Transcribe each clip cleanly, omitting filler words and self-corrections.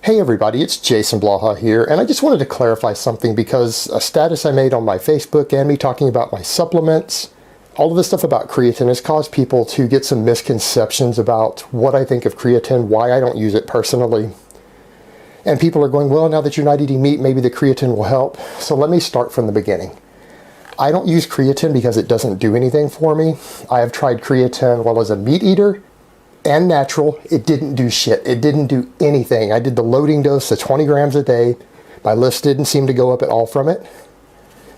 Hey everybody, it's Jason Blaha here, and I just wanted to clarify something because a status I made on my Facebook and me talking about my supplements, all of this stuff about creatine has caused people to get some misconceptions about what I think of creatine, why I don't use it personally. And people are going, well, now that you're not eating meat, maybe the creatine will help. So let me start from the beginning. I don't use creatine because it doesn't do anything for me. I have tried creatine while as a meat eater and natural. It didn't do shit. It didn't do anything. I did the loading dose of 20 grams a day. My lifts didn't seem to go up at all from it.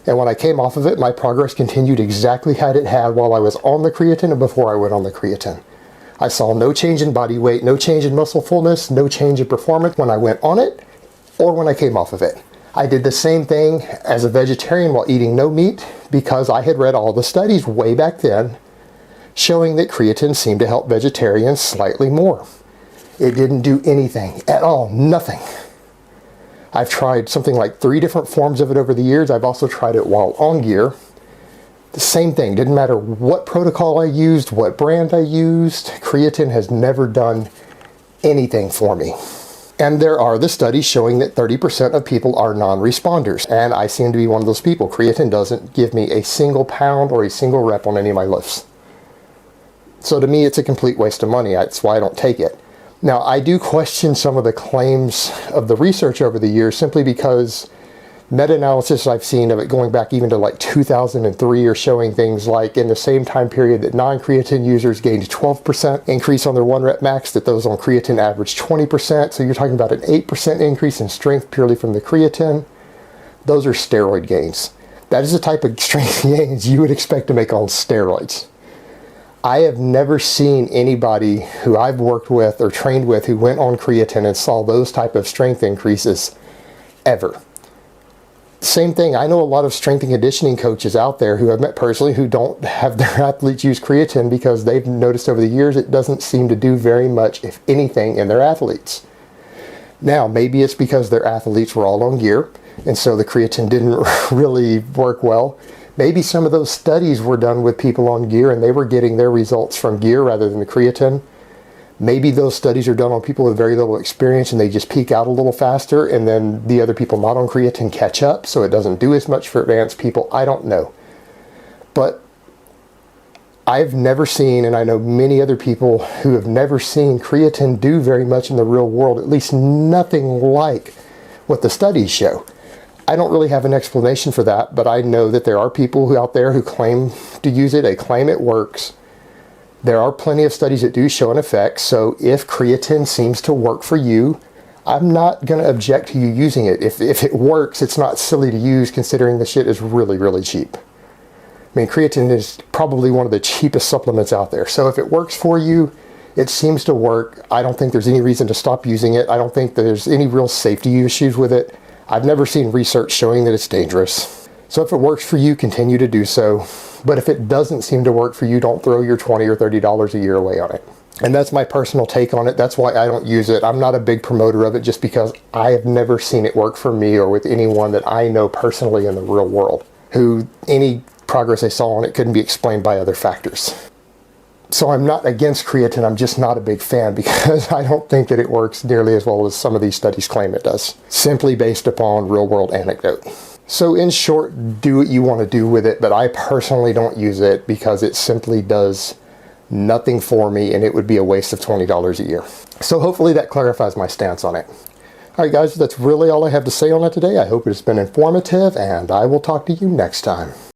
And when I came off of it, my progress continued exactly how it had while I was on the creatine and before I went on the creatine. I saw no change in body weight, no change in muscle fullness, no change in performance when I went on it or when I came off of it. I did the same thing as a vegetarian while eating no meat because I had read all the studies way back then showing that creatine seemed to help vegetarians slightly more. It didn't do anything at all, nothing. I've tried something like 3 different forms of it over the years. I've also tried it while on gear. The same thing, didn't matter what protocol I used, what brand I used, creatine has never done anything for me. And there are the studies showing that 30% of people are non-responders, and I seem to be one of those people. Creatine doesn't give me a single pound or a single rep on any of my lifts. So to me, it's a complete waste of money. That's why I don't take it. Now, I do question some of the claims of the research over the years simply because meta-analysis I've seen of it going back even to like 2003 are showing things like in the same time period that non-creatine users gained 12% increase on their 1 rep max, that those on creatine averaged 20%. So you're talking about an 8% increase in strength purely from the creatine. Those are steroid gains. That is the type of strength gains you would expect to make on steroids. I have never seen anybody who I've worked with or trained with who went on creatine and saw those type of strength increases ever. Same thing, I know a lot of strength and conditioning coaches out there who I've met personally who don't have their athletes use creatine because they've noticed over the years it doesn't seem to do very much, if anything, in their athletes. Now, maybe it's because their athletes were all on gear, and so the creatine didn't really work well. Maybe some of those studies were done with people on gear and they were getting their results from gear rather than the creatine. Maybe those studies are done on people with very little experience and they just peak out a little faster, and then the other people not on creatine catch up, so it doesn't do as much for advanced people. I don't know. But I've never seen, and I know many other people who have never seen creatine do very much in the real world, at least nothing like what the studies show. I don't really have an explanation for that, but I know that there are people out there who claim to use it. They claim it works. There are plenty of studies that do show an effect, so if creatine seems to work for you, I'm not going to object to you using it. If it works, it's not silly to use considering the shit is really, really cheap. I mean, creatine is probably one of the cheapest supplements out there, so if it works for you, it seems to work. I don't think there's any reason to stop using it. I don't think there's any real safety issues with it. I've never seen research showing that it's dangerous. So if it works for you, continue to do so. But if it doesn't seem to work for you, don't throw your $20 or $30 a year away on it. And that's my personal take on it. That's why I don't use it. I'm not a big promoter of it just because I have never seen it work for me or with anyone that I know personally in the real world who any progress they saw on it couldn't be explained by other factors. So I'm not against creatine, I'm just not a big fan because I don't think that it works nearly as well as some of these studies claim it does, simply based upon real world anecdote. So in short, do what you want to do with it, but I personally don't use it because it simply does nothing for me and it would be a waste of $20 a year. So hopefully that clarifies my stance on it. Alright guys, that's really all I have to say on it today. I hope it's been informative and I will talk to you next time.